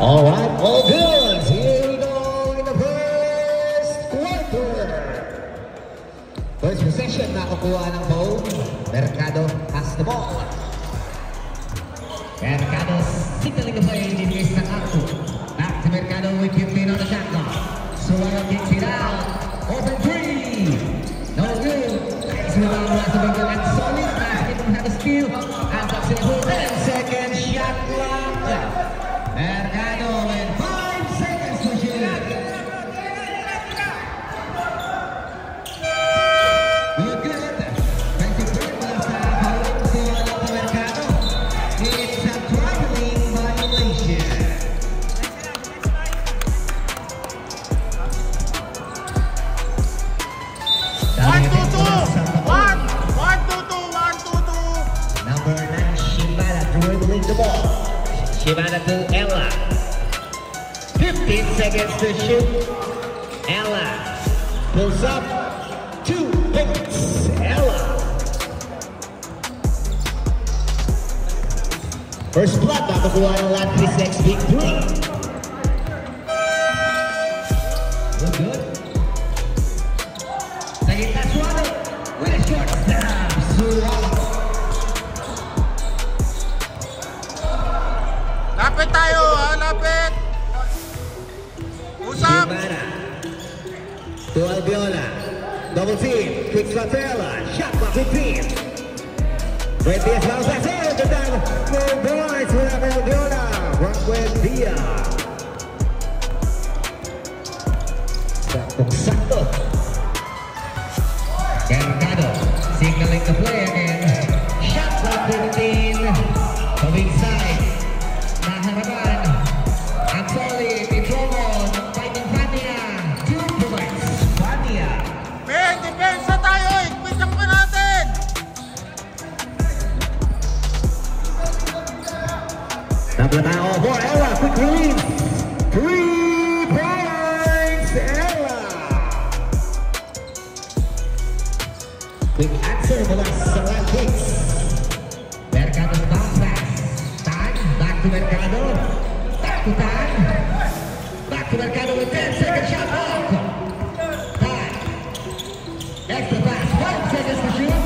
All right, all good. Here we go in the first quarter. First possession, nakukuha ng phone. Mercado has the ball. Mercado signaling the play in the Staccato. Back to Mercado with Quintin on the shot clock. Suarez kicks it out. Open three. No good. Nice rebound, Rasabenko and solid. Basket don't have a steal. And that's it for 10 seconds. Shot clock. Mercado with 5 seconds to shoot. Good, good. 23 plus foul to Mercado. It's a traveling violation. One, two, two. Number 9, Shimada dribbling the ball. Shimada to Ella. 15 seconds to shoot. Ella pulls up. 2 points. Ella. First blood, nakukuha ng Latvia next big 3. Good, good. Nakita Suarez with a short stop. Suarez. Lapit tayo, ha? Lapit. Usap. Shimada to Albiola. Double team. Quick Slatella. Shot clock 15. Great Diaz bounce back there. The down. No points for Albiola. Rockwell Diaz. Sakto. Mercado signaling the play again. Shot clock 15. Coming side. Naharapan. Anzoli. Pitromo. Fighting Fania. 2 points. Fania. Ben, depensa tayo. Ikpit lang pa natin. Double tao for Ella. Quick release. 3 points. Ella. Quick answer mula sa Latvia. Mercado bounce pass. Tan. Back to Mercado. Back to Tan. Back to Mercado with 10 seconds shot clock. Tan. Extra pass. 5 seconds to shoot.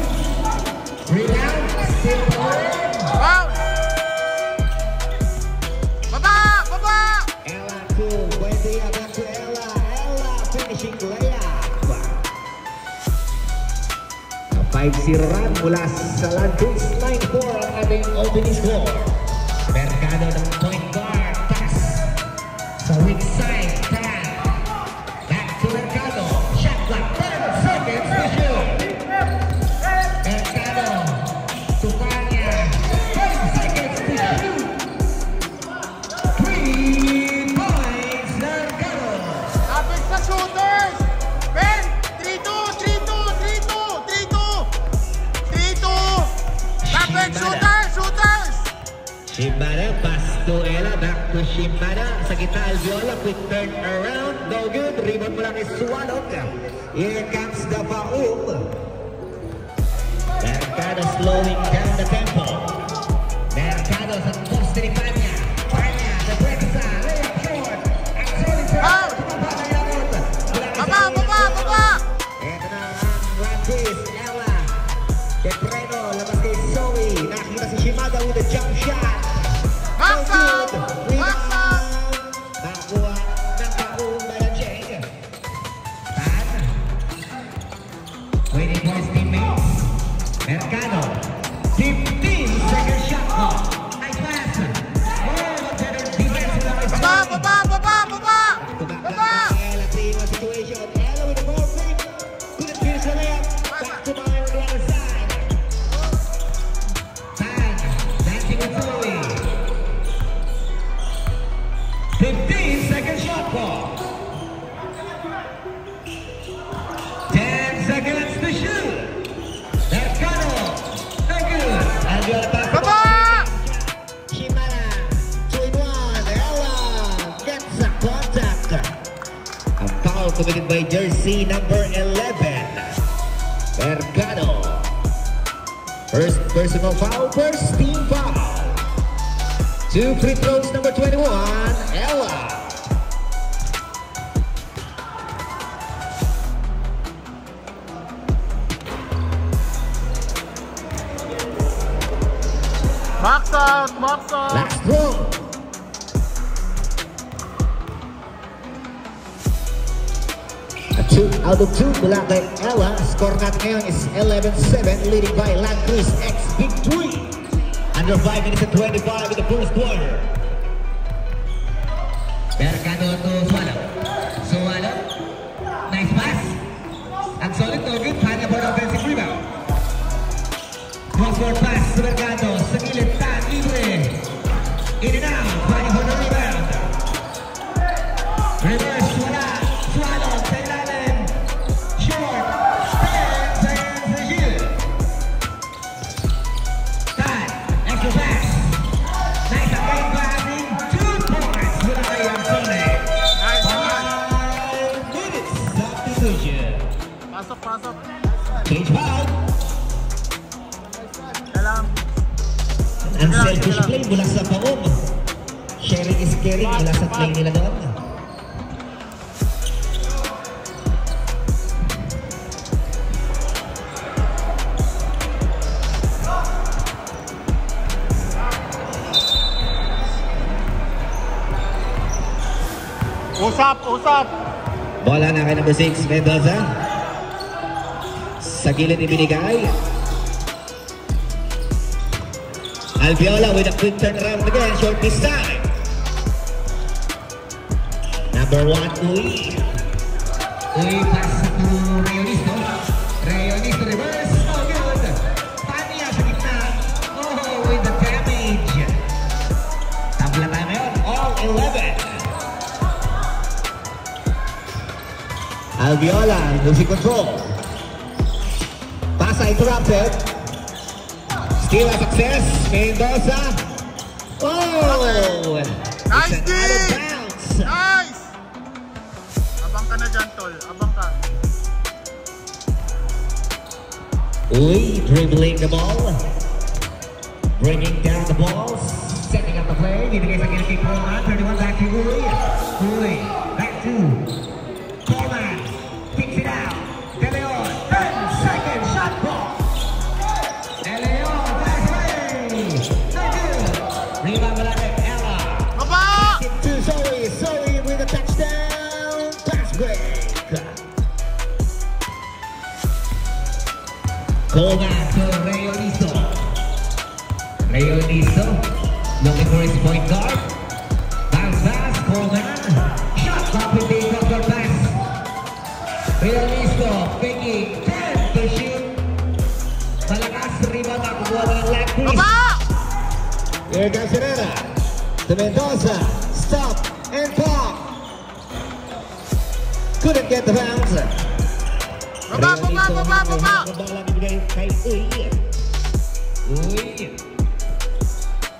Rebound. Still forward. Wow. Baba. Ella to Buendia. Back to Ella. Ella finishing layup. 5-0 run mula sa Latvia. 9-4 ang ating opening score. Mercado ng point guard. Pass sa weak side. Tan. Back to Mercado. Shot clock. 10 seconds to shoot. Mercado to Fania. 5 seconds to shoot. 3 points. Mercado. Lapit sa shooters. Ben, 3-2. Lapit, shooters. Shimada, pass to Ella, back to Shimada. Sa gitna, Albiola, quick turn around. No good. Rebound mula kay Sualok. Here comes the foul. Mercado slowing down the tempo. Mercado sa poste ni Fania. Fania, the break is on. Layup short. Anzoli sa Foul. Baba. Ito na ang Rantis. Ella. Kepreno, labas kay Zoe. Nakita si Shimada with a jump shot. Max out. Nakuha ng kaung Balancheng. Tan. Waiting for his teammates. Mercado. 15 second shot clock. Nice pass. Better defense. Baba. Ella team on situation. Ella with the ball fake. Couldn't finish the layup. Back to Byron on the other side. Tan. Dancing with Zoe. 15 second shot clock. 10 seconds to shoot. Mercado. No good. Albiola pass. Baba. Shimada. 2-in-1. Ella gets a contact. A foul committed by jersey number 11. Mercado. First personal foul, first team foul. Two free throws, number 21, Ella. Box out, box out. Last throw. A 2 out of 2 mula kay Ella. Score natin ngayon is 11-7, leading by Landcruise X Big 3. Under 5 minutes and 25 in the first quarter. Mercado to Swallow. Swallow. Nice pass. Ang solid, no good. Kanya for offensive rebound. Cross-court pass to Mercado. Sa gilid, tan, libre. In and out. Kanya for the rebound. Reverse, wala. Swallow, sa ilalim. Short. Stands and the shield. Tan, extra pass. Nice again passing. 2 points. Wala kay Anthony. Nice, 5 minutes. Substitution. pasok, pasok. Change foul. Kailangan. Ang selfish play mula sa paong. Sharing is caring mula sa play nila doon. Usap, usap. Bola na kay number 6, Mendoza. Sa gilid ibinigay. Alviola with a quick turnaround again, short this time. Number 1, Uy. Uy, pass to Rayonisto. Rayonisto reverse, oh good. Tanya sa gitna. Oh, with the damage. Tabla tayo ngayon, all 11. Alviola, losing control. Pasa interrupted. Still a success. Mendoza. Oh! Nice, It's an out of D! bounds. Nice! Abang ka na dyan, tol. Abang ka. Uy, dribbling the ball. Bringing down the ball. Setting up the play. Dito sa kay Coleman. 31 back to Uy. Uy, back to Coleman. Kicks it out. De Leon. 10-second shot ball. De Leon, pass away. No good. Rebound mula kay Ella. Baba! To Zoe. Zoe with a touchdown. Pass break. Coleman to Rayonisto. Rayonisto looking for his point guard. Bounce pass. Coleman. Shot clock with the counter pass. Rayonisto faking 10 to shoot. Malakas rebound na kukuha ng Landcruise. Baba! Here comes Herrera to Mendoza. Stop and pop. Couldn't get the bounce. Baba, baba, baba, baba! Bola dibigay kay Uy. Uy.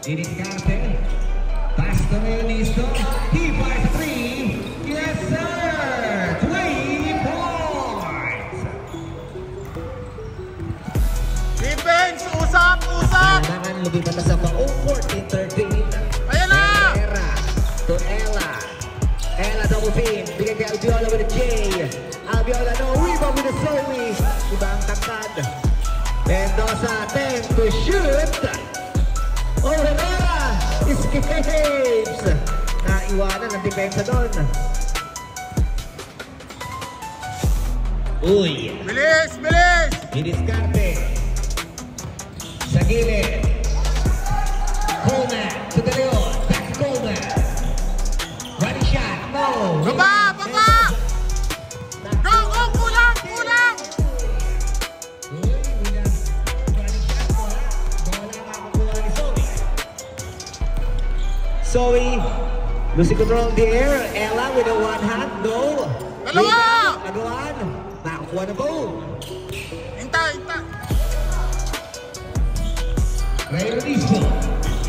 Diniscarte. Pass to Rayonisto. He fires a 3. Yes, sir. 20 points. Defense! Usap, usap! Kailangan lumipat na sa paong 14-13. Ayan na! Herrera to Ella. Ella double team. Bigay kay Alviola with a J. Alviola no rebound with a Zoe. Iba ang takad. Mendoza 10 to shoot. Oh, Herrera escapes. Naiwanan ang depensa doon. Uy. Bilis, bilis! Diniscarte. Sa gilid. Coleman to De Leon. Back to Coleman. Running shot. No. Baba, baba! Go, go! Kulang, kulang! Uy, William. Running shot. Bola. Bola makakuha ni Zoe. Zoe. Losing control in the air. Ella with a one hand. No. Dalawa! Agawan. Nakakuha na boom. Hintay, hintay! Rayonisto.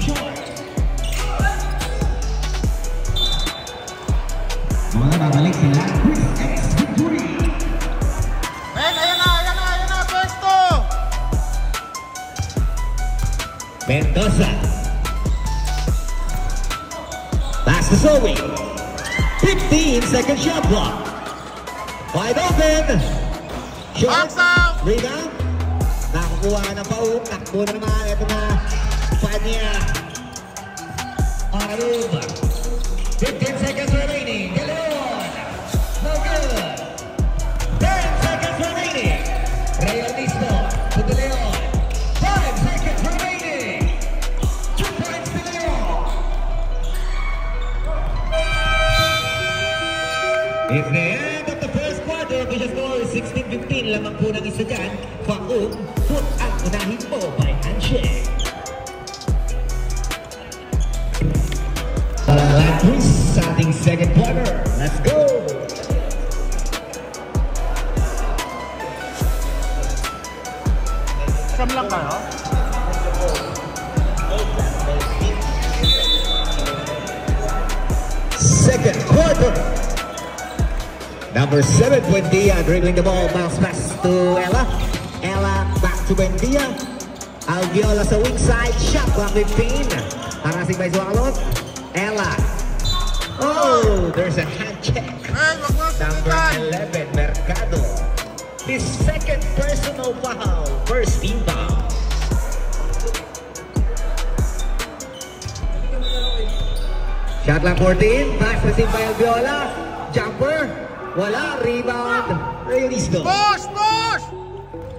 Short. Mga babalik sila. Chris X Victory. Ayan na, pwesto! Mendoza. pass to Zoe. 15-second shot clock. Wide open. Short. Rebound. Nakakuha ng pauk. Takbo na naman. Ito na. Panya. Arub. 15 seconds remaining. De Leon. No good. 10 seconds remaining. Realisto to De Leon. 5 seconds remaining. 2 points to De Leon. It's the end of the first quarter. Official score is 16-15. Lamang po ng isa dyan. Pauk. Put ang unahin mo by handshake. Starting second quarter. Let's go. Sam lang kayo? Second quarter. Number 7, Buendia, dribbling the ball, bounce pass to Ella. Ella back to Buendia. Alviola sa weak side, shot clock 15. Harasing by Zualot. Ella. Oh, there's a hand check. Number 11, Mercado. His second personal foul, first team foul. Shot clock 14, pass received by Alviola. Jumper, wala, rebound, Realisto. Push! Push!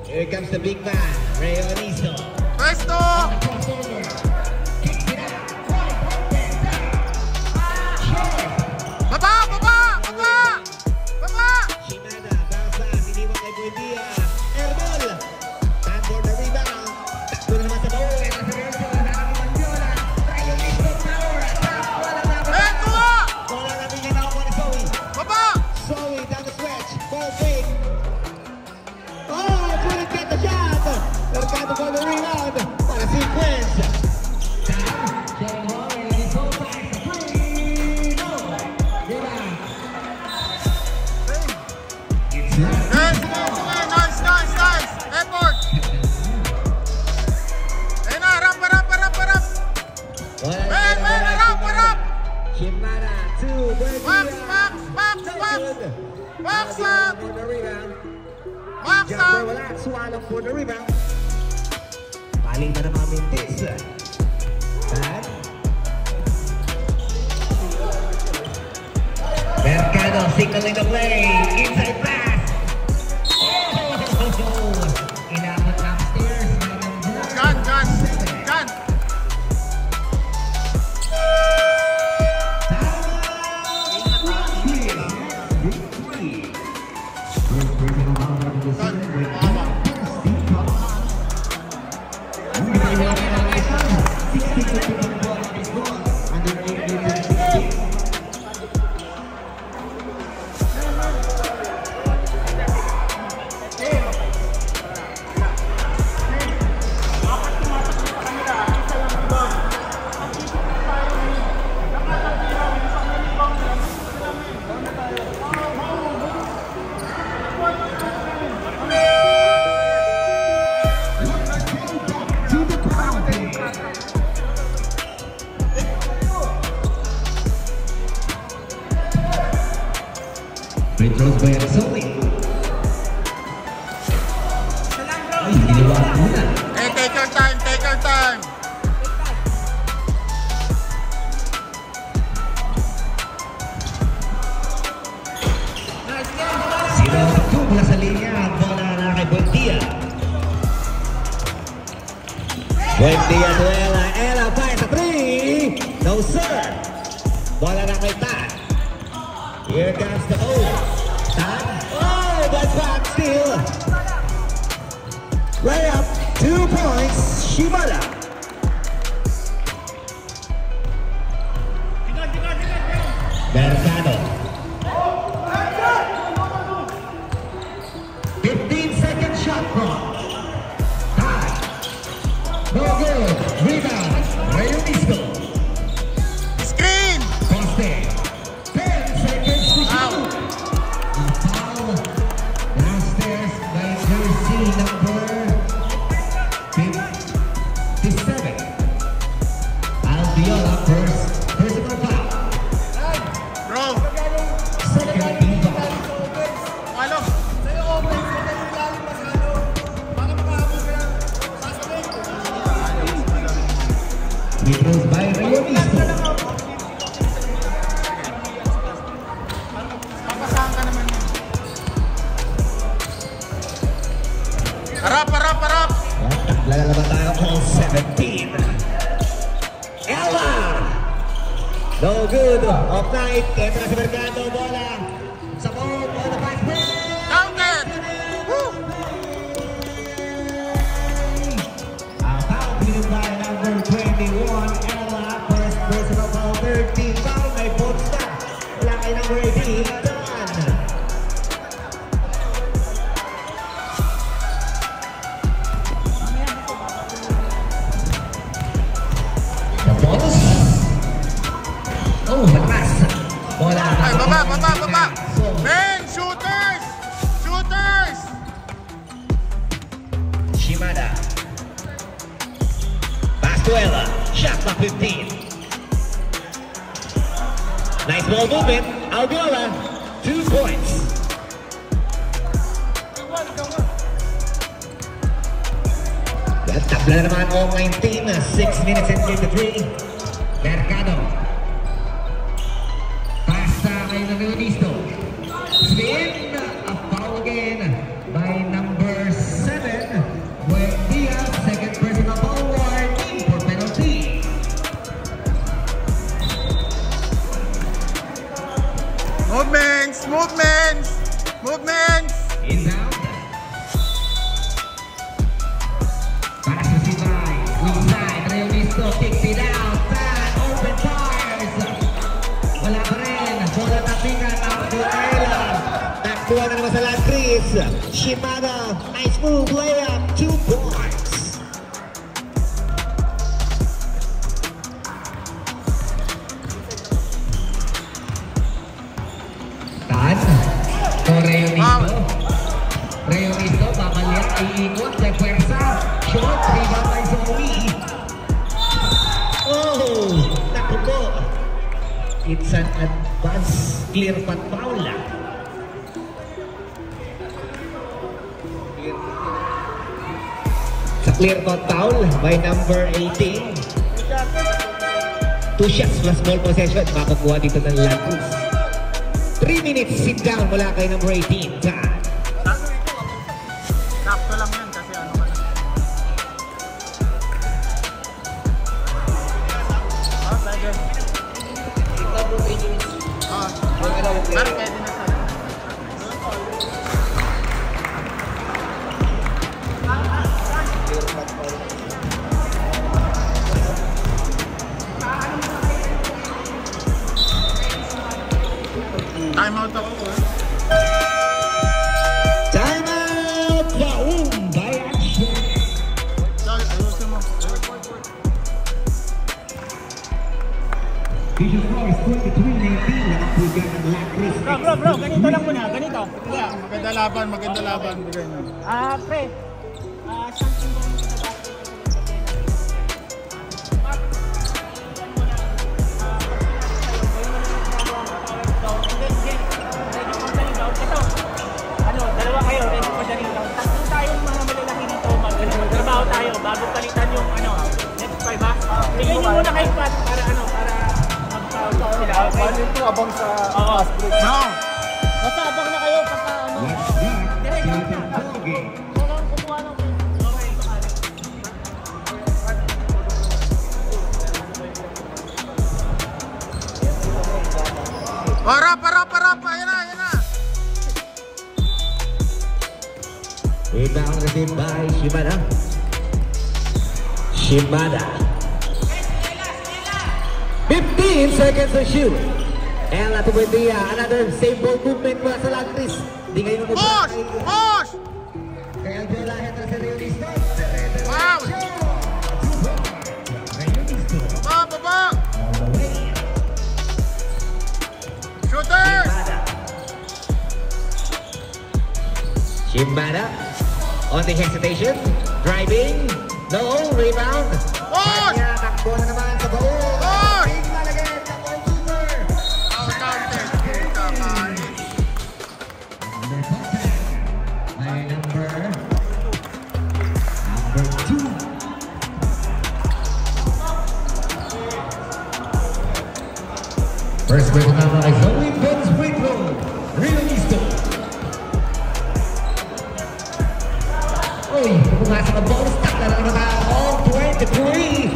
Here comes the big man, Realisto. Presto! Baba! Baba! Baba! Baba! Shimada, bounce pass, iniwan kay Buendia. Airball, time for the rebound. Takbo na naman sa ball. Realisto, power attack. Wala namin yung nakuha ni Zoe. Baba! Zoe down the stretch, ball fake. Oh, couldn't get the shot. Mercado for the rebound. What a sequence. Nice! Effort! Ayun na, ramp! Harap! Shimada to Buendia. Box out! For the rebound. Box Jumper out! wala. Swallow for the rebound. Palitan na mga mintis. And Mercado signaling the play. Inside pass. Oh! Inabot upstairs. Gun! Free throws by Zoe. Ay, ginawa muna. Hey, take your time! Sino mula sa linya, bola na kay Buendia. Buendia to Ella. Ella fires a 3. No sir. Bola na kay Tan. Here comes the hole. Tan. Oh, but back steal. Layup. 2 points. Shimada. Mercado. 15-second shot clock. Tie. No good. Rebound. Realisto. Screen! Coste. 10 seconds to shoot. A foul. Downstairs by jersey number 57. Free throws by Reunisto. Papasahan ka naman yun. Harap, harap, harap! Lalalaban tayo all 17. Ella! No good. Off night. Entra sa Mercado. Bola. Sa ball. Bola pass. Counted! Woo! Foul committed by number 21. Ella. First personal foul. 13 foul. May post na. Wala kay number 18. Done. The balls. Oh, matras. Bola. Ay, baba, baba, baba! Men, shooters! Shooters! Shimada. Pass to Ella. Shot clock 15. Nice ball movement. Algola. 2 points. Tabla na naman all 19. 6 minutes and 33. Mercado. Pasa kay Reunisto. Spin. A foul again by number 7. Buendia. Second personal foul warning for penalty. Movements! Movements! Movements! Inbound. Pass received by weak side. Reunisto kicks it out. Tan. Open bars. Wala pa rin. Bola tapingan. Up to Ella. Takbuhan na naman sa Landris. Shimada. Nice move. Layup. 2 points. Tan. To Reunisto. Reunisto. Babalik. Iikot. Sa pwersa. Short. Rebound by Zoe. Oh! Naku po. It's an advance clear path foul. Sa clear path foul by number 18. 2 shots plus ball possession. Makakuha dito ng Landris. 3 minutes sit down mula kay number 18. Tan. Sakto lang yan kasi ano ka na. Sige. Parang pwede na sa'yo. Time out ako eh. Time out! Baum by action. Sorry, ayusin mo. Vision score is 23-19. Nakapugan ng Landris. Bro, ganito lang muna, ganito. Yeah, maganda laban, maganda laban. Pre, something going to the dalawa kayo, ready for the rebound. Tatlo tayong mga malalaki dito, magtrabaho tayo bago palitan yung next 5 ha. Bigyan nyo muna kayo para magpa-talk sila. Paano ito abang sa fast break? No! Basta abang na kayo pagka direct na. Kailangan kumuha ng okay. Harap! Ayan na! Rebound received by Shimada. Shimada. 15 seconds to shoot. Ella to Buendia. Another same ball movement mula sa Landris. Di ngayon Push! Push! Kaya Jola Hetra sa Reunisto. Wow! Reunisto. Baba! All the way. Shooters! Shimada. On the hesitation. Driving. No. Rebound. Push! Kanya takbo na naman sa buo. Push! Tingnan again. The ball super. Counted. Under contact by number 2. First person naman ay Zoe Benz Witro. Realisto. Uy, pumasok ang ball stop na lang naman all 23.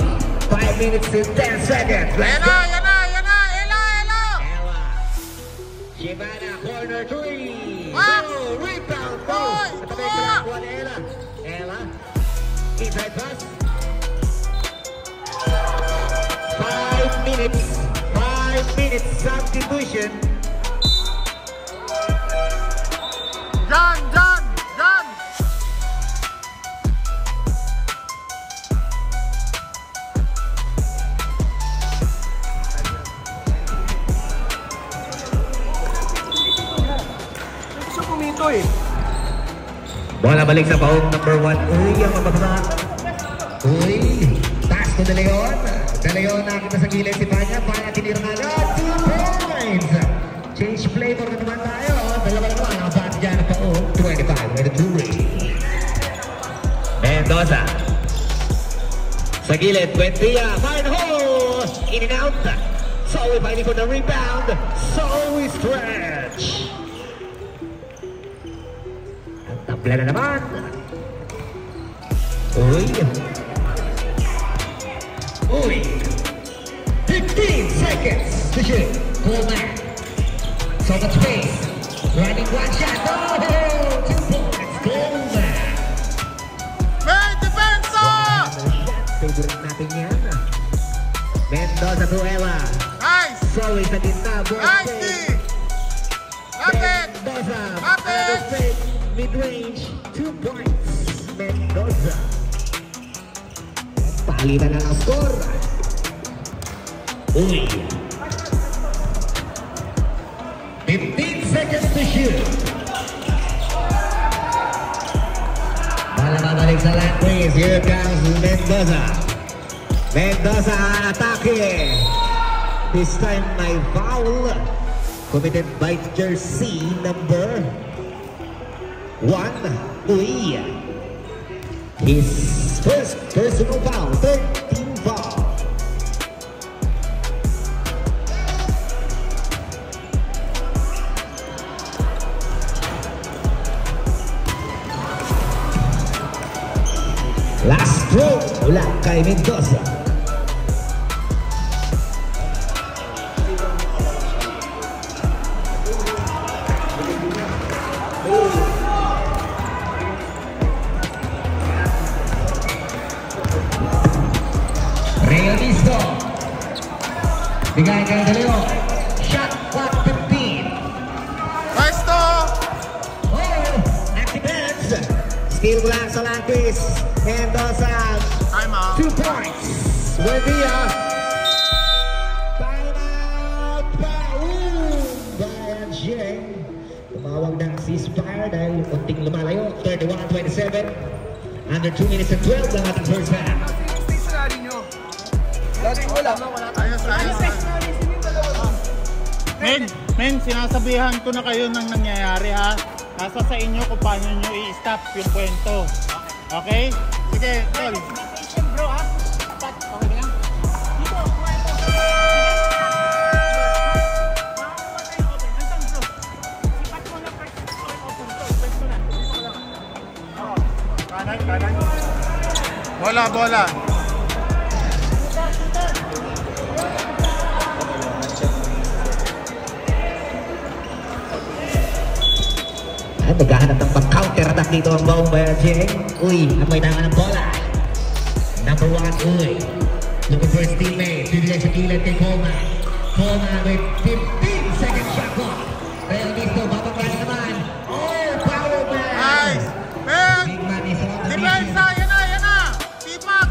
5 minutes and 10 seconds. Let's go. Yan na, Ella. Ella. Shibana, corner 3. Wax. Go, rebound, go. Goal. Natabay ko lang kuha ni Ella. Ella. Inside pass. 5 minutes. 5 minutes substitution. John. Gusto pumito eh. Bola balik sa paong number 1. Uy, ang mababa. Uy, pass to De Leon. De Leon nakita sa gilid si Panya. Panya tinira na agad. 2 points. Change flavor na naman tayo. Dalawa na naman. Ang pass dyan na paong 25-23. Mendoza. Sa gilid, Buendia. Fire the hole. In and out. Zoe fighting for the rebound. Zoe stretch. Tabla na naman. Uy. 15 seconds to shoot. Coleman. So much space. Running one shot. Oh, 2 points. Coleman. May depensa! Favorite natin yan. Mendoza to Ella. Nice! Zoe sa gitna. Nice, D! Lapit! Mendoza. Lapit! Mid-range. 2 points. Mendoza. Palitan na ang score. Uy. 15 seconds to shoot. Bala babalik sa line, please. Here comes Mendoza. Mendoza ang atake. This time may foul committed by jersey number 1. Uy. His first personal foul, 13 foul. Last throw mula kay Mendoza. Realisto. Bigay kay De Leon. Shot clock 15. Pwesto! Oh, accidents. Steal mula sa Lantis. Mendoza. Time out. 2 points. Buendia. Time out. Paul. Bayan Jeng. Tumawag ng ceasefire dahil unting lumalayo. 31-27. Under 2 minutes and 12 ng ating first half. Stationary nyo. Lagi wala. Ayos. Men, sinasabihan ko na kayo ng nangyayari ha. Nasa sa inyo kung paano nyo i-stop yung kwento. Okay? Sige, tol. Bro ha? Okay lang? Dito, kwento. Kanan. Bola. Ay, maghahanap ng pag-counter attack dito ang Baong Bayan Jeng. Uy, amoy na nga ng bola. Number 1, Uy. Looking for his teammate. Bibigay sa kilid kay Coleman. Coleman with 15 second shot clock. Realisto, bababa na naman. Oh, power man. Nice! Men! Big man is on the Depensa! mission. Yan na! Sipak!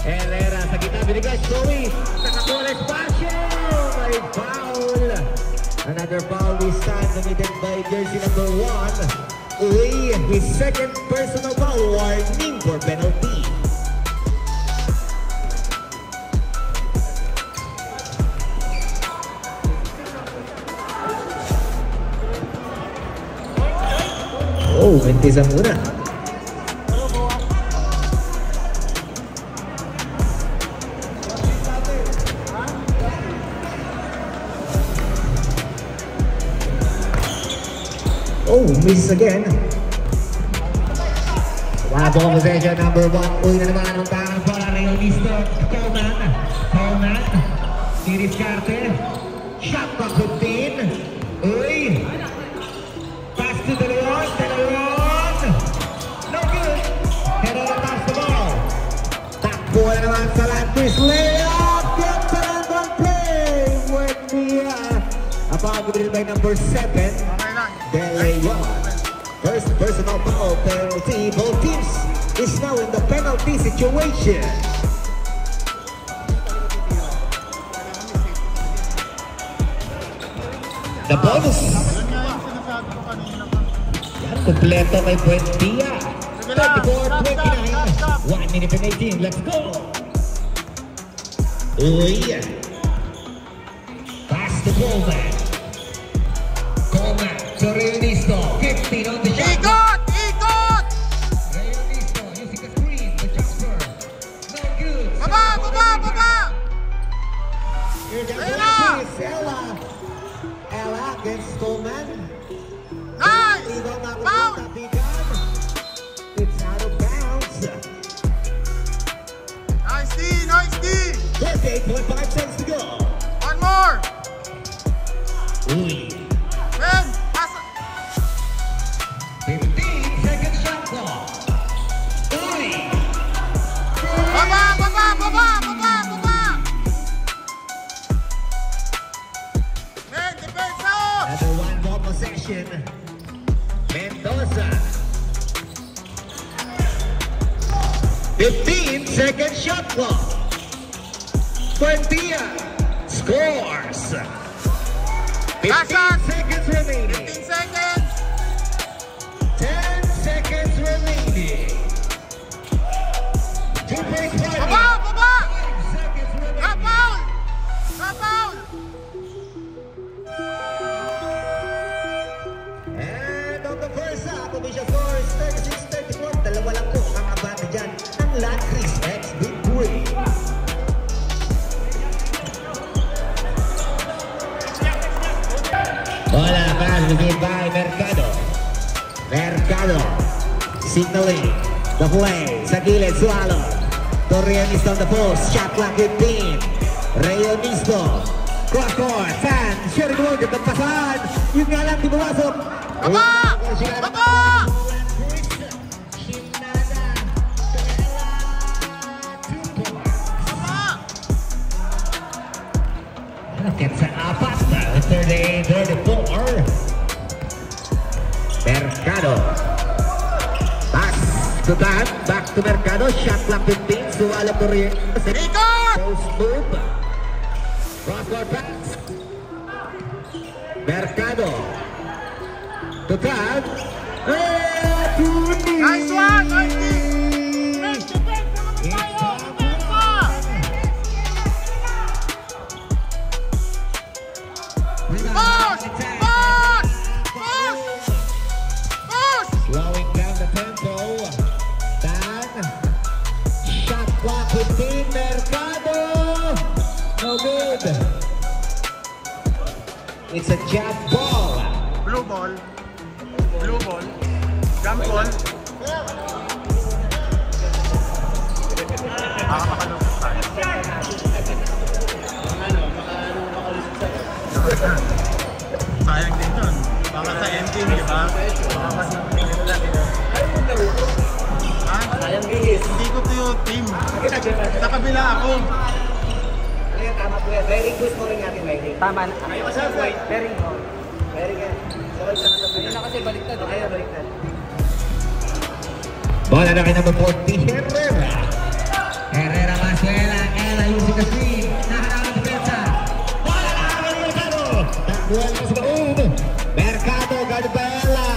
Herrera sa gitna. Binigay Zoe. Nakakuha espacio. May foul. Another foul this time committed by jersey number 1. Uy, his second personal foul, warning for penalty. Oh, mentis ang una. Oh, miss again. One ball possession, number 1. Uy na naman ang tangan bola. Reonisto, Coleman. Diriskarte. Shot clock 15. Uy. Pass to Delawon. No good. Herrera pass the ball. Takbo na naman sa Lantis. Layup. Gets it on play. Buendia. Upon by number 7. De Leon. First personal foul penalty. Both teams is now in the penalty situation. The bonus. Yan, kompleto kay Buendia. 34-29. 1 minute and 18. Let's go. Uy. Pass to Coleman. So Reonisto, 15 on the shot. Ikot! Reonisto using the screen, the jumper. No good. Baba! Here's the Ella! Ella against Coleman. Nice! Foul! It's out of bounds. Nice D! 38.5 seconds to go. One more! Uy. Ben! Pass! 15 seconds shot clock. Uy. Baba! Ben, depensa! Another one ball possession. Mendoza. 15 second shot clock. Buendia scores. 15 seconds remaining. 15 seconds! 10 seconds remaining. 2 points fighting. Baba! 5 seconds remaining. Got foul! And on the first half, official score is 36-34. Dalawa lang po ang abante dyan ng Lantis X Big 3. Bola pass received by Mercado. Signaling the play. Sa gilid, Swallow. Reonisto on the post. Shot clock 15. Reonisto. Cross court. Fan. Sharing work at the pasan. Yun nga lang, di bumasok. Baba! Gets an apat. 38-34. Mercado. Pass to that. Back to Mercado. Shot clock 15. Suwalo to Ikot! Post move. Cross court pass. Mercado. To that. Nice one! Nice D! Ben, depensa naman tayo! Slowing down the tempo. Dan. Shot clock 15. Mercado. No good. It's a jab ball. Blue ball. Jump ball. Makakalungkot tayo. Sayang din yun. Baka sa ending, di ba? Baka mas hindi ko to team. Sa kabila ako. Tama po yan. Very good scoring natin, Mikey. Tama na. Very good. Very good. Ayun na kasi baliktad. Ayun, baliktad. Bola na kay number 40, Herrera. Herrera Masuela. Ella using the screen. Nahanap ang depensa. Bola na kay Mercado. Takbuhan na sa baon. Mercado, guard pa Ella.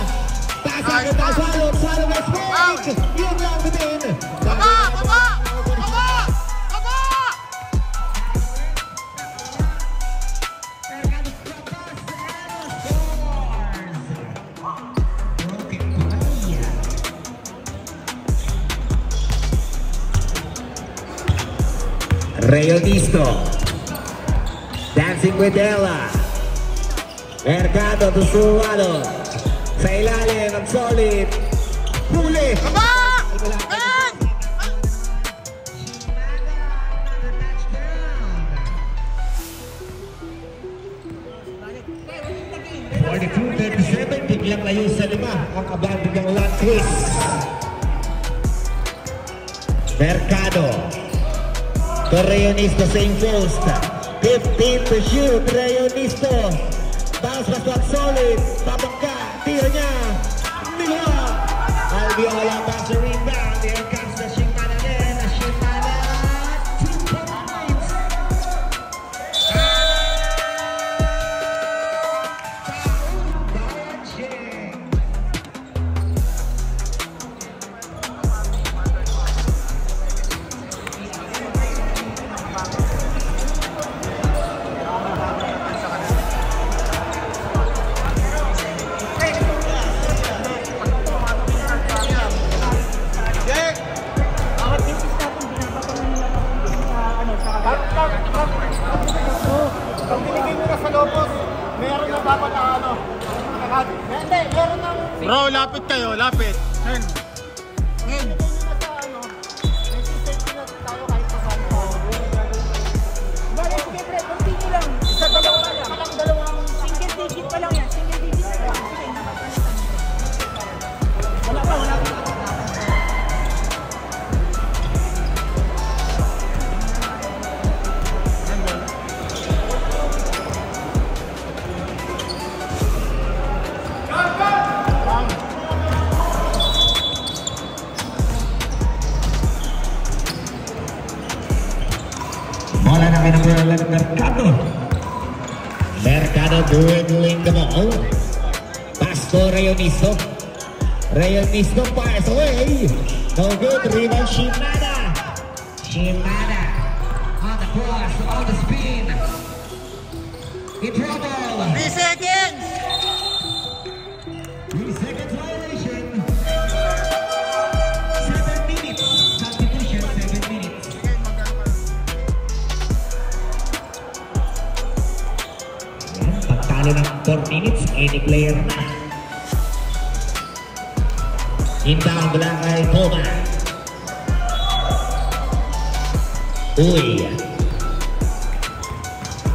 Pasa ka pa, Swallow na smoke. Yun lang din. Baba! Mercado scores. Broken play. Reonisto. Dancing with Ella. Mercado to Suwalo. Sa ilalim ang solid. Huli. Baba! Ben! 42-37, biglang layo sa 5 ang abandon ng Landquist. Mercado. Torreonisto same post. 15 to shoot. Torreonisto. Bounce pass solid. Babangka. Tiro niya. Nila. Albiola pass the rebound. Here comes the Shimada din. Shimada. 2 points. Bawat business natin, binababa nila sa Pag binigay nyo na sa Lobos, meron na dapat na ano. Hindi, meron ng... Bro, lapit kayo, lapit. Hen. Binigay nyo na sa ano. Nagsisafety na tayo kahit pa saan. Bale, sige pre, continue lang. Sa dalawa pa lang. Walang dalawang... Single digit pa lang yan. Single digit pa lang. Wala pa. Bola na kinukuha ng Mercado. Mercado dribbling the ball. Pass to Rayonisto. Rayonisto fires away. No good. Rebound Shimada. Shimada on the cross, on the spin. In trouble. 3 seconds! 3 seconds violation. 7 minutes. Substitution, 7 minutes. Pagtalo ng 4 minutes, any player na. Inbound mula kay Coleman. Uy.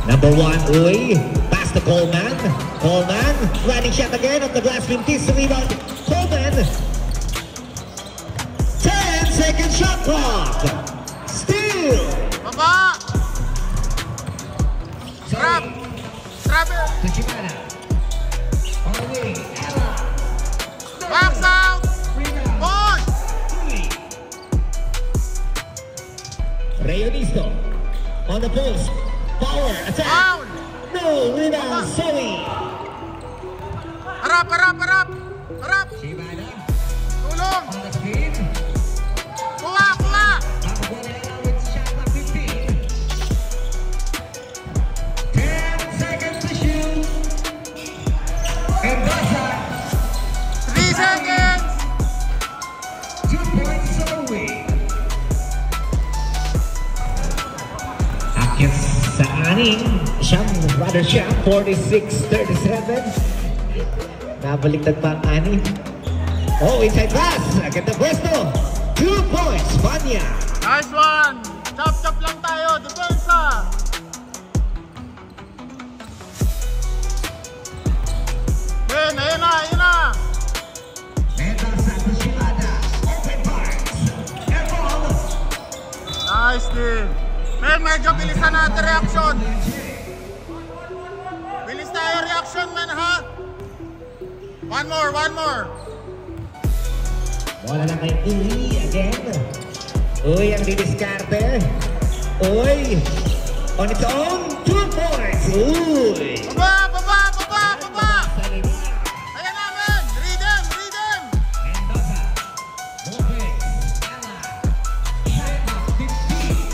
Number 1, Uy. Pass to Coleman. Coleman, running shot again on the glass 50s. Rebound, Coleman. 10-second shot clock. Steal. Baba! Trap! Trap! To Shimada. On the wing, Ella. Box out! Rebound. Push! Uy. Rayonisto. On the post. Power, attack. Down! No, rebound, Zoe. Harap! Harap! Harap! Harap! Shimada. Tulong! On the spin. Kuha! Kuha! Nakakuha na lang with shot clock 15. 10 seconds to shoot. And that's 3 seconds! 2 points away. Akit sa aning, Siyam, 46-37. Nabaliktad pa ang aning. Oh, inside pass. Agad na pwesto. 2 points, Spanya. Nice one! Chop-chop lang tayo! Depensa! Ben, ayun na! Ayun na! Mendoza to Shimada. Open parts. Air ball. Nice team! Ben, medyo bilisan natin reaction! Bilis tayo reaction, man, ha? One more! Bola lang kay Uy again. Uy ang didiskarte. Uy. On its own. 2 points. Uy. Baba! Sa lima. Ayan na, Ben! Rhythm! Mendoza. Lopez. Ella. Shema. 50.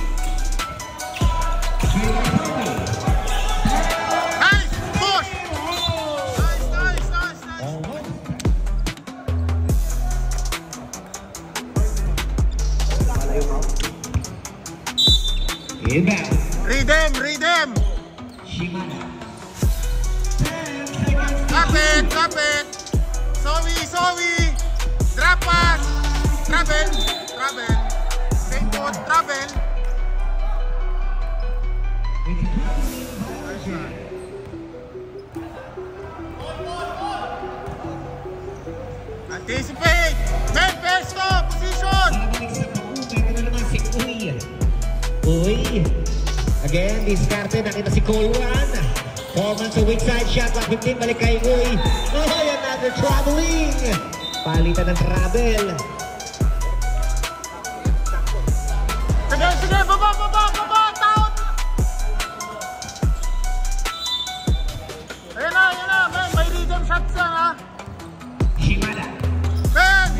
Shima. Nice! Push! Nice! Almost. Inbound. Rhythm! Shimada. 10 seconds. Kapit! Zoe. Drop pass. Travel. Straight foot, travel. Anticipate. Men, pesto, position. Meron na naman si Uy. Again, diskarte. Nakita si Colwan. Coleman sa weak side shot. 15, balik kay Uy. Oh, another traveling. Palitan ng travel. Sige, baba, taon. Ayan na, men, may rhythm shots yan, ha. Shimada. Men.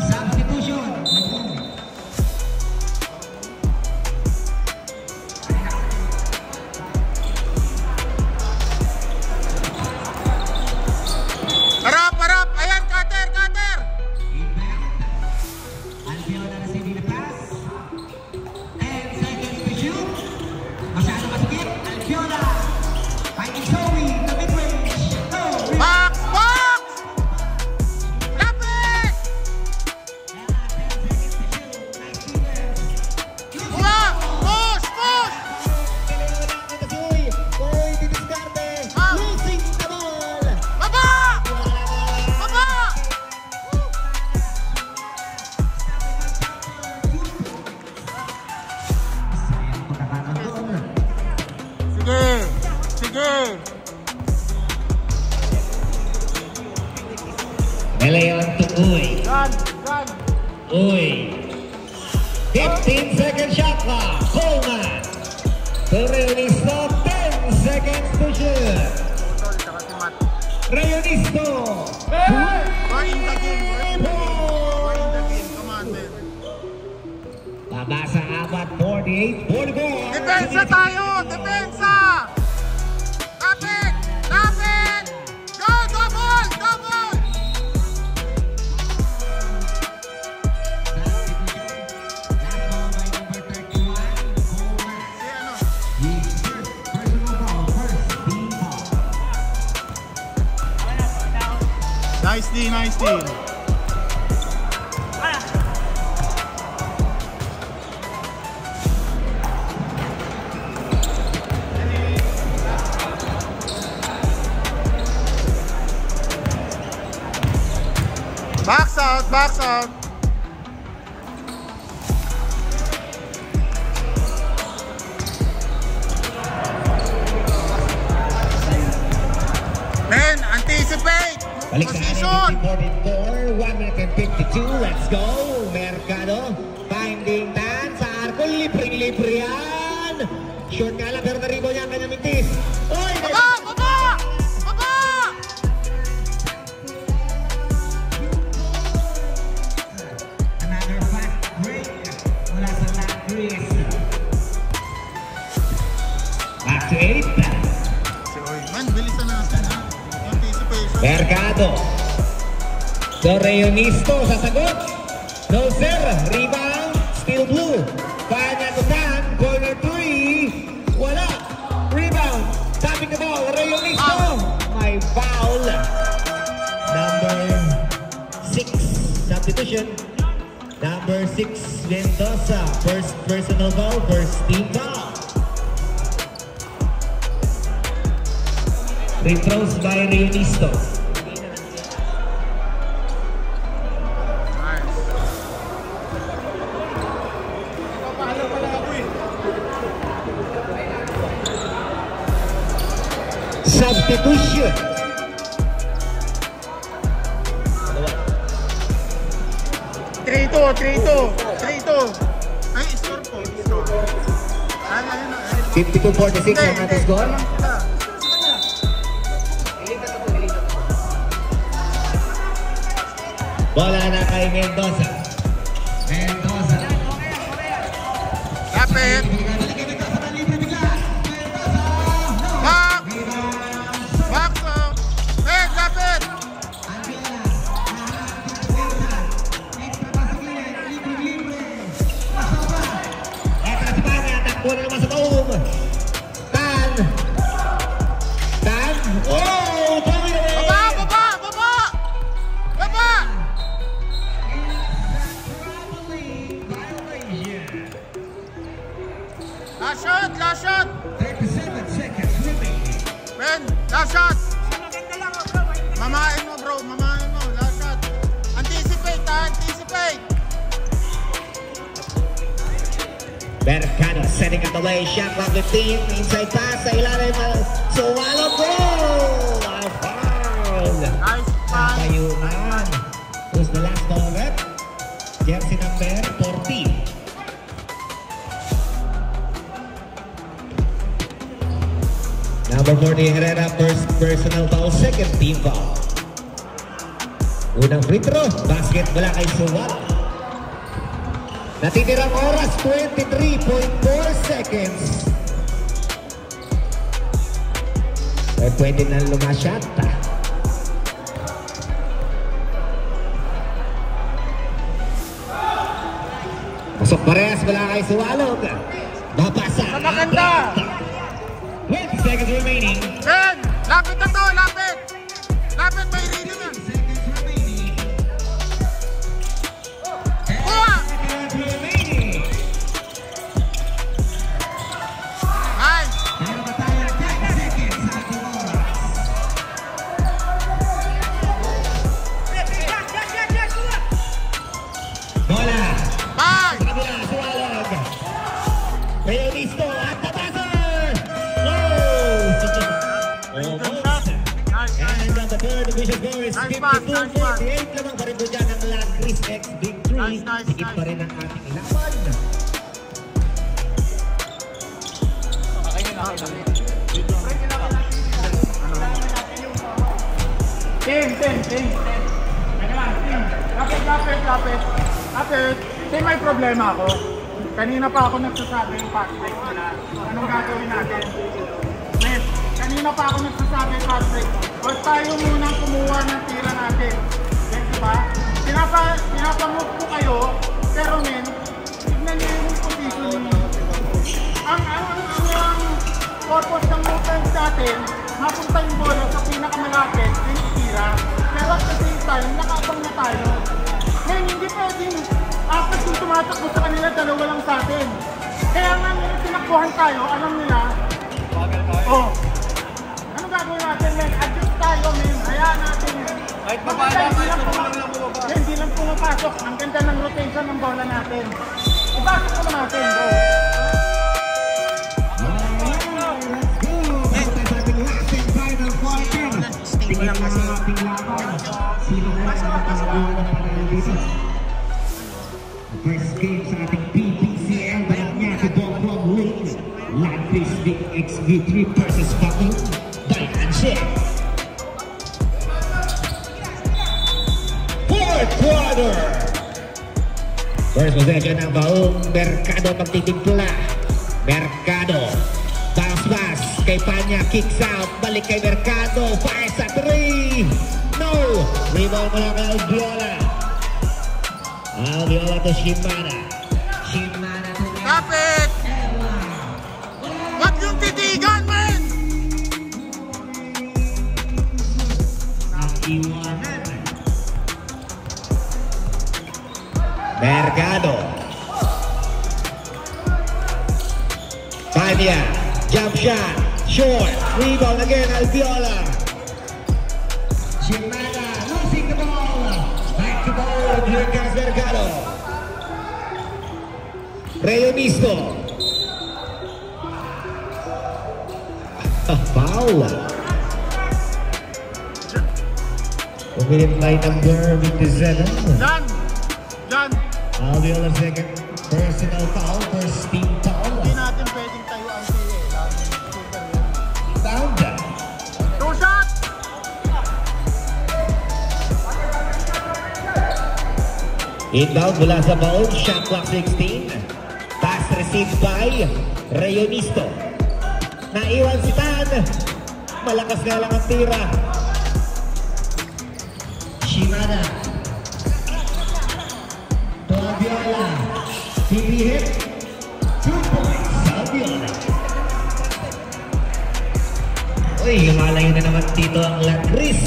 Substitution. Harap. Ayan, cutter. Albiona receiving the pass. 10 seconds to shoot. Masyado masikip. Albiona. Finding Zoe. The mid-range. Go. Box. Lapit. Push. Uy, didiskarte. Losing the ball. Baba. Sige. Meleon to Uy. Run. Uy. 15 second shot clock. Coleman. Rayonisto. 10 seconds to shoot. Utol, saka si Matt. Rayonisto. We're in the game. Come on, man. Pabasa apat. 48-44. Depensa tayo! Depensa! Lapit! Go! Double! Nice D. Box out. Men, anticipate. Balik Position. 44, 1 minute and 52. Let's go. Mercado. Finding Tan sa arco. Libre yan. Short nga lang pero na-rebound niya ang kanyang mintis. Uy! Baba! Another fast break mula sa Landris. Back to 8. Man, bilisan natin, ha? Anticipation. Mercado. Rayonisto sasagot. No sir. Rebound. Still blue. Panatutan. Corner 3. Wala. Rebound. Tapping the ball. Rayonisto. May foul. Number 6. Substitution. Number 6. Mendoza. First personal foul. First team foul. Free throws by Rayonisto. Substitution. 3-2. Ay, score po. 52-46 ang ating score. Bola na kay Mendoza. Lapit. Box out. Men, lapit. Takbo na naman sa taong. Last shot. Maganda lang, bro. Mamain mo, bro. Mamain mo. Last shot. Anticipate, ha? Anticipate. Mercado setting up the way, shot clock 15, inside pass sa ilalim, Suwalo po! A foul! Nice pass. Payunan. Who's the last ball of it? Jersey number 14. Number 40, Herrera, first personal foul, second team foul. Unang free throw, basket mula kay Suwalo. Natitirang oras, 23.4 seconds. Ay pwede na lumasyat. Pasok parehas mula kay Suwalog. Mapasa. Maganda. 20 seconds remaining. Ben, lapit na to, lapit. Lapit, may reading yan. Kuha. Nice. Bola. Bye. Kabila, Suwalog. Realisto at tapasan. No! Almost. Nice, nice. And the third division score is Nice pass, nice pass. 52-48. Lamang pa rin po dyan ang Lacris X Big 3. Nice, nice, Sigit nice. pa rin ang ating laban. Team. Teka lang, team. Lapit. Team, may problema ako. Kanina pa ako nagsasabi yung fast break nila. Anong gagawin natin? Net, kanina pa ako nagsasabi yung fast break. Huwag tayo munang kumuha ng tira natin. Yes, diba? Pinapamove ko kayo, pero men, tignan niyo yung position niyo. Ang purpose ng movement natin, mapunta yung bola sa pinakamalapit, yung tira. Pero at the same time, nakabang na tayo. Ngayon, hindi pwedeng after kung tumatakbo sa kanila, dalawa lang sa atin. Kaya nga nung tinakbuhan tayo, alam nila, oh, ano gagawin natin, men? Adjust tayo, men. Hayaan natin. Kahit bababa, kahit tumulong lang bumaba. Hindi lang pumapasok. Ang ganda ng rotation ng bola natin. Ipasok ko na natin, bro. Tingin lang kasi ating laban. Sino ko lang nakakagawa ng panalisan. First game sa ating PPCL. Balat niya si Bongbong Wing. Lacris Big XV3 versus Bakong by Anshek. Fourth quarter. First possession ng Baong. Mercado magtitimpla. Mercado. Bounce pass kay Panya, kicks out, balik kay Mercado, fire sa 3, no! Rebound mula kay Albiola. Albiola to Shimana. Shimana to Kapit! Wag yung titigan, men! ang iwanan. Mercado. Panya, jump shot, short, rebound again, Albiola. Shimana losing the ball. Back to ball, here comes Mercado. Reunisto. Foul. Umilit by number 57. Jan, Albiola second personal foul, first team foul. hindi natin pwedeng tayo ang Found. two shot! Inbound mula sa Baon, shot clock 16. Pass received by Reunisto. Naiwan si Tan. Malakas nga lang ang tira. Shimada. To Albiola. TV hit. 2 points. Albiola. Uy, lumalayo na naman dito ang Lacris.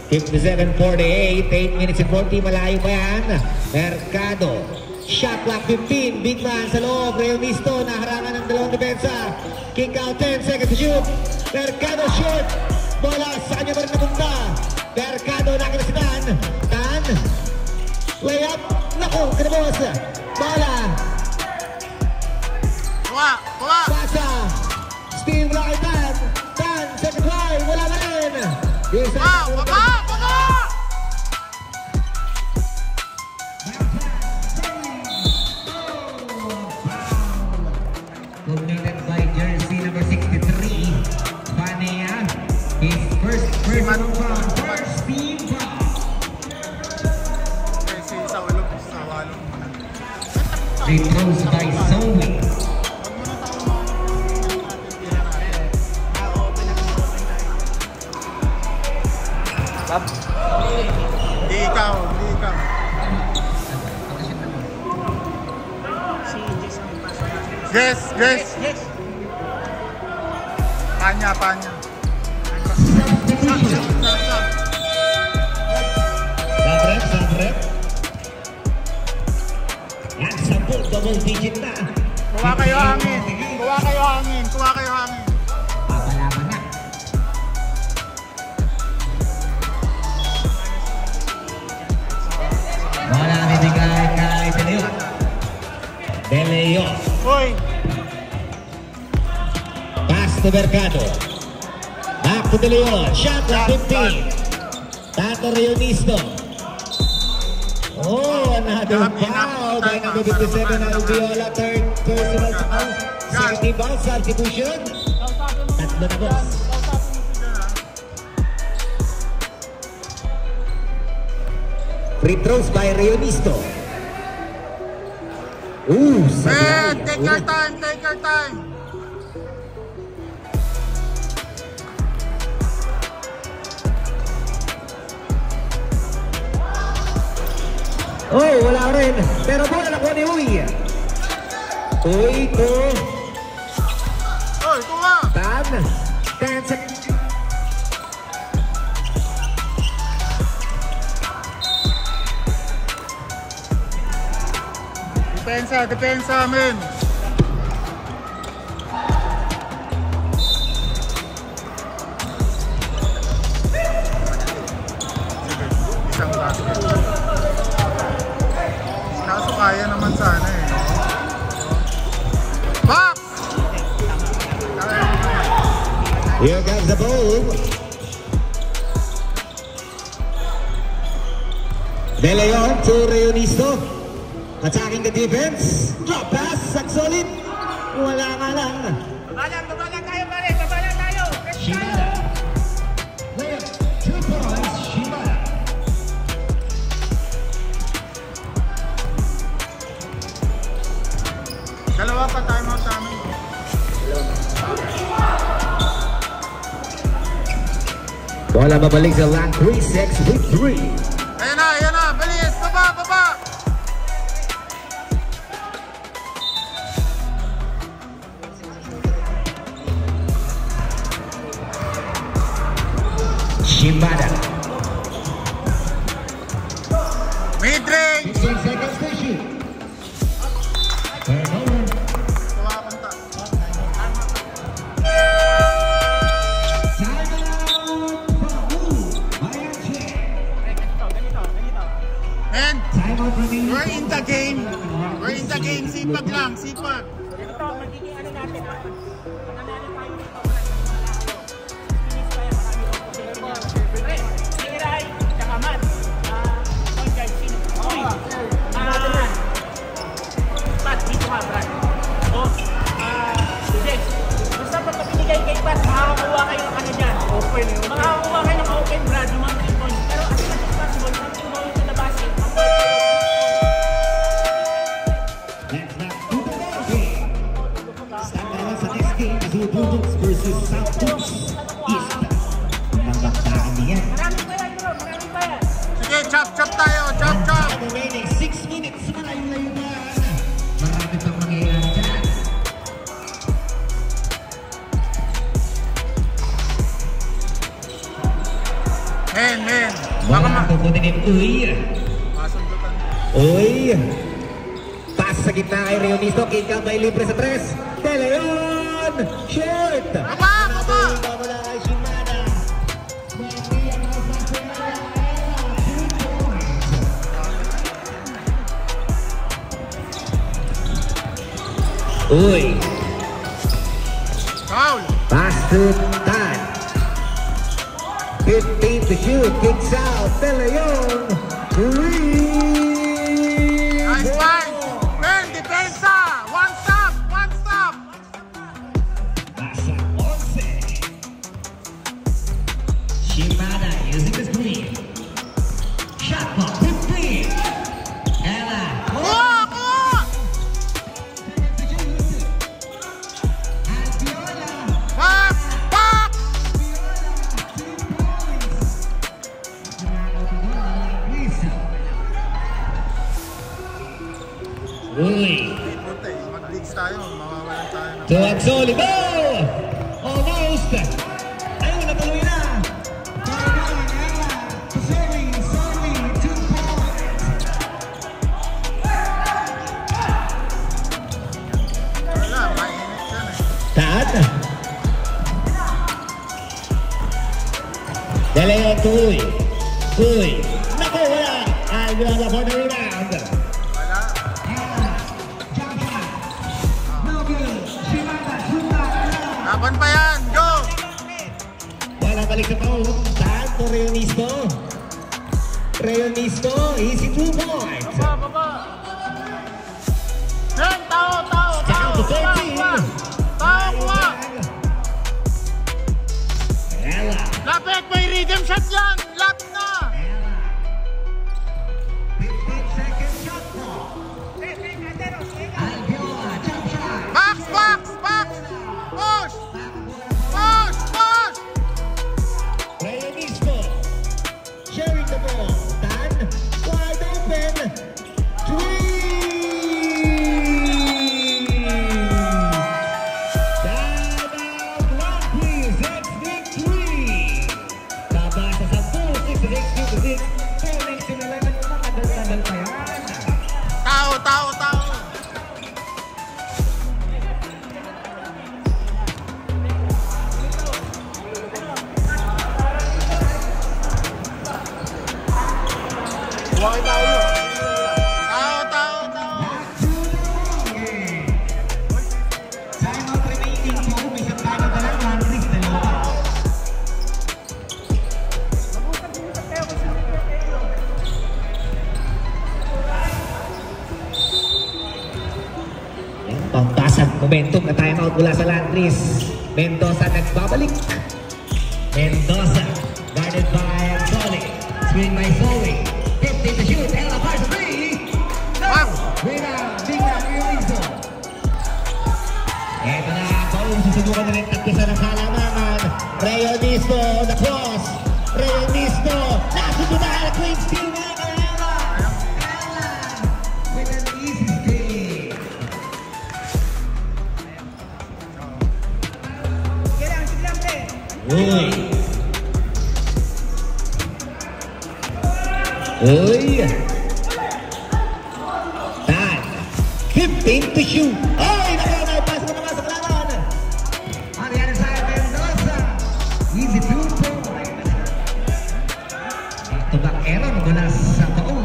57-48, 8 minutes and 40, malayo pa yan. Mercado, shot clock 15, big man sa loob, Reunisto, naharangan ng dalawang depensa. Kick out, 10 seconds to shoot. Mercado shoot. Bola sa kanya pa rin napunta. Mercado laki na si Dan. Dan. Layup. Naku, kinabos. Bola. Kuha! Kuha! Pasa. Steve laki Dan. Dan. Second line. Wala na rin. Baba! Baba! Baba! Dominated by jersey number 63, Vanea. His first personal foul, first team foul. Kasi sa walong muna. Free throws by Zoe. Hindi ikaw, hindi ikaw. Yes, yes. Yes. Panya, panya. Substitution. Sabrep. Yan, 10, double digit na. Kuha kayo hangin. Kuha kayo hangin. Kuha kayo hangin. Papalaban na. Wala bibigay kay De Leon. Hoy! Pass to Mercado. Back to De Leon. Shot at 15. Tato Reunisto. Oh, another foul by number 57 na Ubiola. Third personal foul. Second team foul, substitution. Tatlo na boss. Free throws by Reunisto. Ooh, Man, take your time, take your time. Oh, wala rin. Pero bola na kuha ni Uy. Uy to Hoy, kuha! Tan. 10 seconds. Depensa, depensa, men. Isang basket. Kaso kaya naman sana eh. Box! Here comes the ball. De Leon to Reunisto. Attacking the defense. Drop pass. Saksolid. Wala ka lang. Babalan tayo pare, babalan tayo. Shibata. Layup. 2 points. Shibata. Dalawa pa timeout sa amin. Bola babalik sa Land 3-6 with 3. Ayan na, bilis, baba, baba! Shibata. Mid-range! 16 seconds to shoot. Turnover. Kuha punta. And we're in the game. We're in the game. Sipag lang, sipag. Ito, magiging ano natin ha. Mananalo tayo dito. Finish tayo, marami akong position. Pre, si Iray, tsaka Matt. Point guard, sino? Uy! Pat, dito ka, Brad. O, Jex, basta pagka pinigay kay Pat, makakakuha kayo ng ano dyan. Open yun. Makakakuha kayo ng open, Brad, yung mga 3 points. Pero as much as possible, something going to the basket. Let's not do the ball game. Stand by lang sa next game as Bulldogs versus South Hoops East. Ang baktaan niyan. Maraming pa yan, bro. Maraming pa yan. Sige, chop tayo, chop. Ang remaining 6 minutes. Malayo-layo na. Marami pang mangyayari dyan. Men. Wala pupunin ni Uy. Masundutan. Uy. Pass sa gitna kay Reunisto. King Cam may libre sa 3. De Leon. Shoot. Baba! Baba Uy, Foul! pass to Tan. 15 to shoot, kicks out, De Leon. Nice fight! Men, depensa! One stop! One stop! Nasa 11. Shimada using the screen. Shot clock, 15. Ella. Kuha! Kuha! Back! Back! Uy, Puta eh, mag-leagues tayo, mawawalan tayo ng... to Axoli, go! Almost! Ayun, natuloy na! Wala, mainit yan eh. Tad. De Leon to Uy. Uy. Naku, wala! Albion for the rebound. Wala. Laban pa yan, go! Wala balik sa pao. Tad to Reonisto. Reonisto, easy 2 points. Baba! Men, tao! Tao! Down to Kuha! 13. Kuha! Tao! Kuha! Ella. Lapit! May rhythm shot yan! Lap na! 15 seconds shot clock. Albiola, jump shot. Box! Box! Box! Push! Push! Push! Reonisto. Sharing the ball. Dan, wide open. Three. Dan out one, please. That's victory. Tabas sa 10, 6 to 6, 4 next to 11. Makadal-dal pa yan. Tao! Tao! Tao! Tao! Tao! Tao! Time out remaining po. May isang tayo na lang. One, please. Dalawa. Yan, pambasag momentum na timeout mula sa Landris. Mendoza nagbabalik. Mendoza, guarded by Axoli. Screen by Zoe. 50 to shoot. Ella fires a three. Box! Rebound, Bigla, Reonisto. Eto na, Paul, susubukan na rin tagpisan ng halaman. Reonisto, the cross. Reonisto, nasusunod na, clean steal na kay Ella. Ella, with an easy steal. Uy. Uy. Tan. 15 to shoot. Ay, nakapasok na naman sa kalaban. On the other side, Mendoza. Easy 2 points. Tubak Aaron mula sa taon.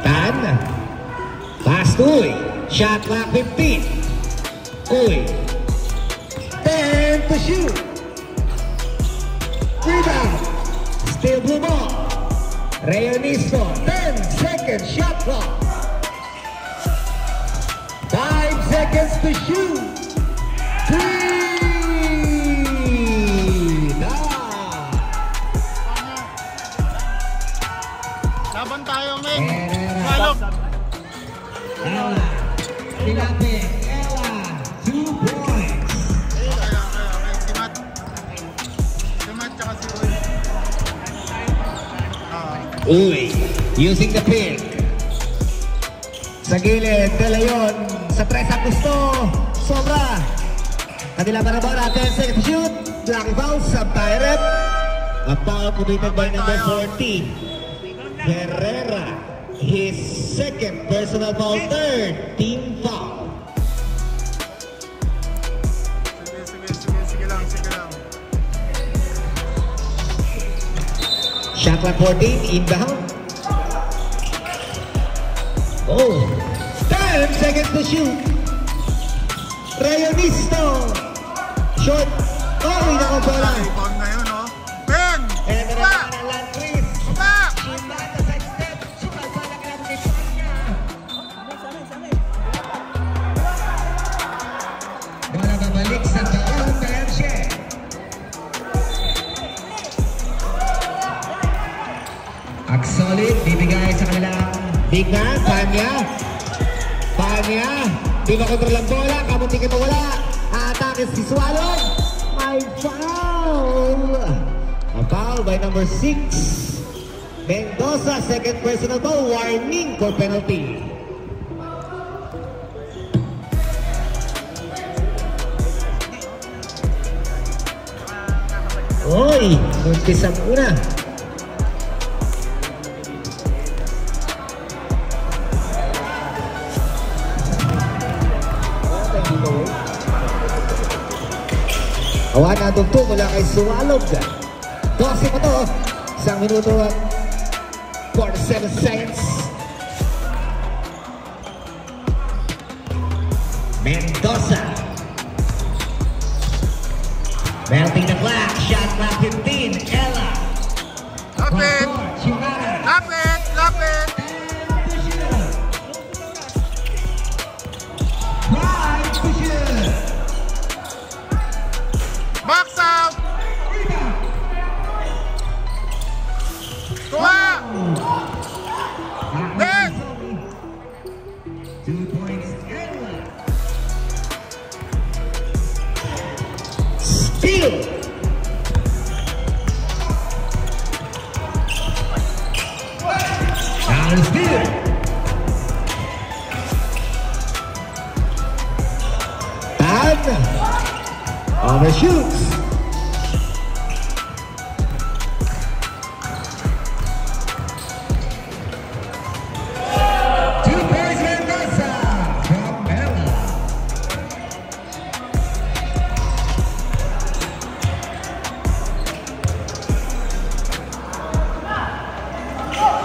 Tan. Pass to Uy. Shot clock 15. Uy. 10 to shoot. Rebound. Still blue ball. Reonisto. 10 seconds shot clock. 5 seconds to shoot. 3. Laban tayo, men! Herrera. Salok! Ella. Tilapit. Ella. 2 points. Okay. Si Matt. Si Matt tsaka si Uy. Uy, using the pick. Sa gilid, De Leon. Sa tres ang gusto. Sobra. Kanila para 10 seconds to shoot. Lucky foul sa Pirate. A foul committed by number 40. Herrera. His second personal foul, third team foul. Sige lang. Shot clock 14, inbound. Oh, 10 seconds to shoot. Rayonisto. Short. Oh, may nakabola. Rebound na yun, oh. Ben! And the Ba! naman ang Landris. Ba! Shimata sa step. Sulat sa laki ng Espanya. Bola babalik sa taon na Emshe. Solid, bibigay sa kanilang big man, Panya. Panya, di makontrol ang bola, kamunti ka mawala. Atake si Swallow. May foul. A foul by number 6. Mendoza, second personal foul, warning for penalty. Oy, umpisa muna. Awan na tugto mula kay Suwalog. 12 pa to. Isang minuto at 47 seconds. Mendoza. Melting the clock. Shot clock 15. Ella. Lapit! Lapit! Lapit! Box out! Kuha! Ben! 2 points. Steal! Now steal! And overshoots.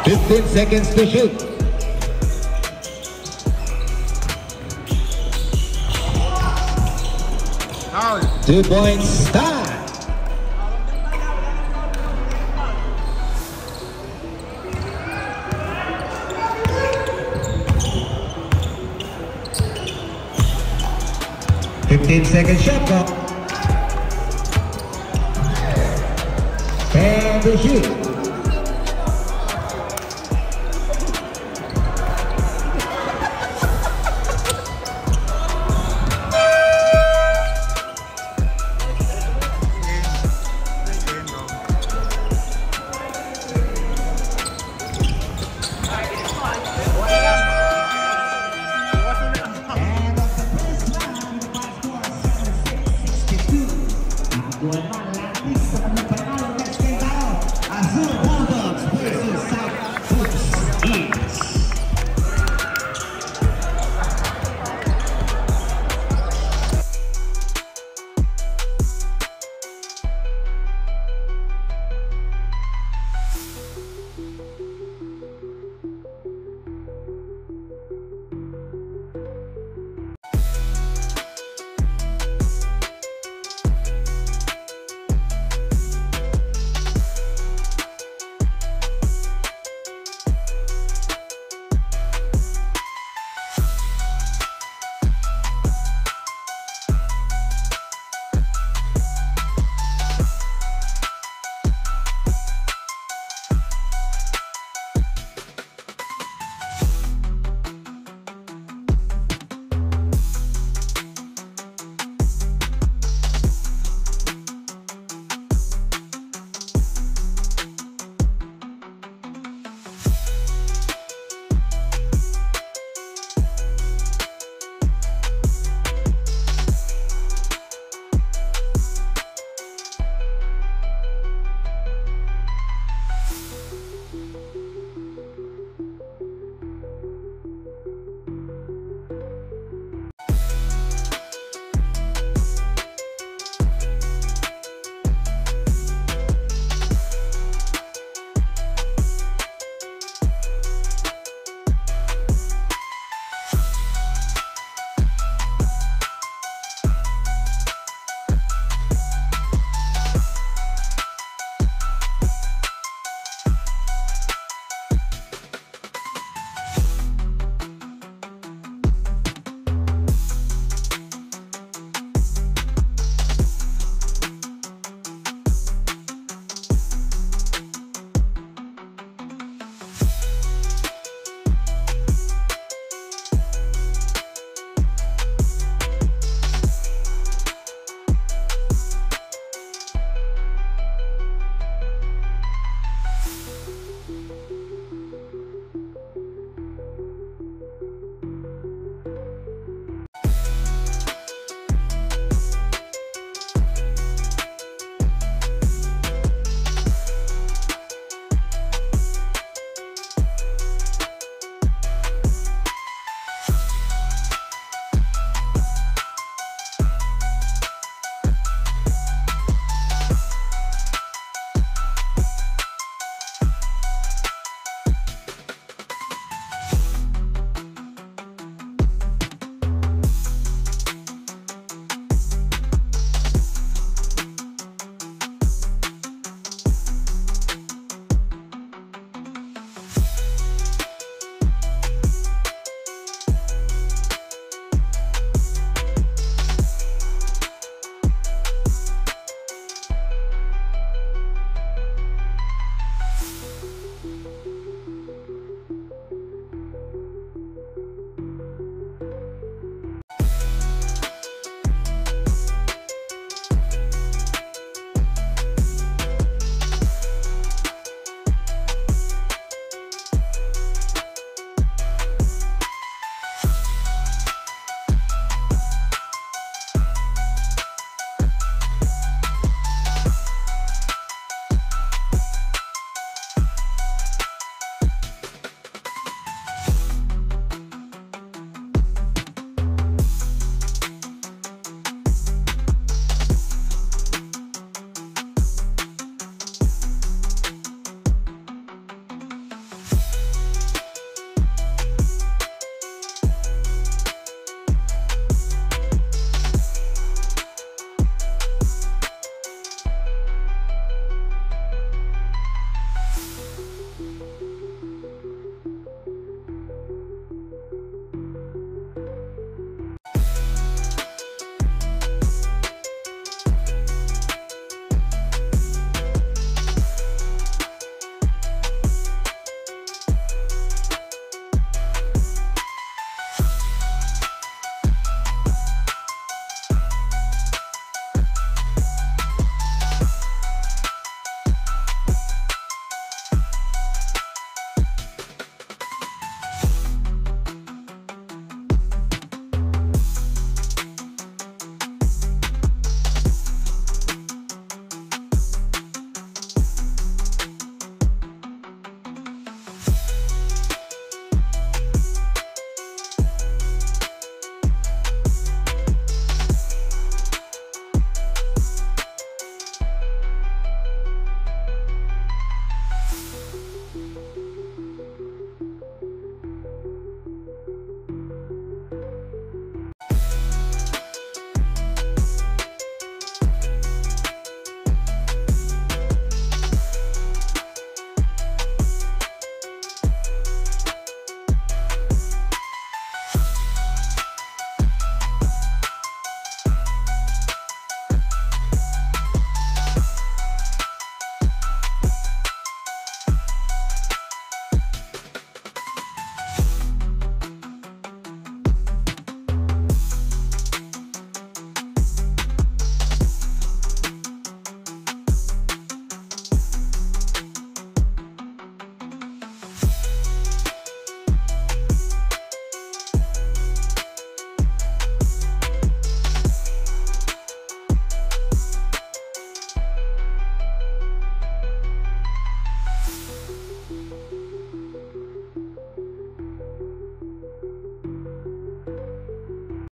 Fifteen seconds to shoot. Foul! 2 points. Time. Second shot clock. And the shoot. Buat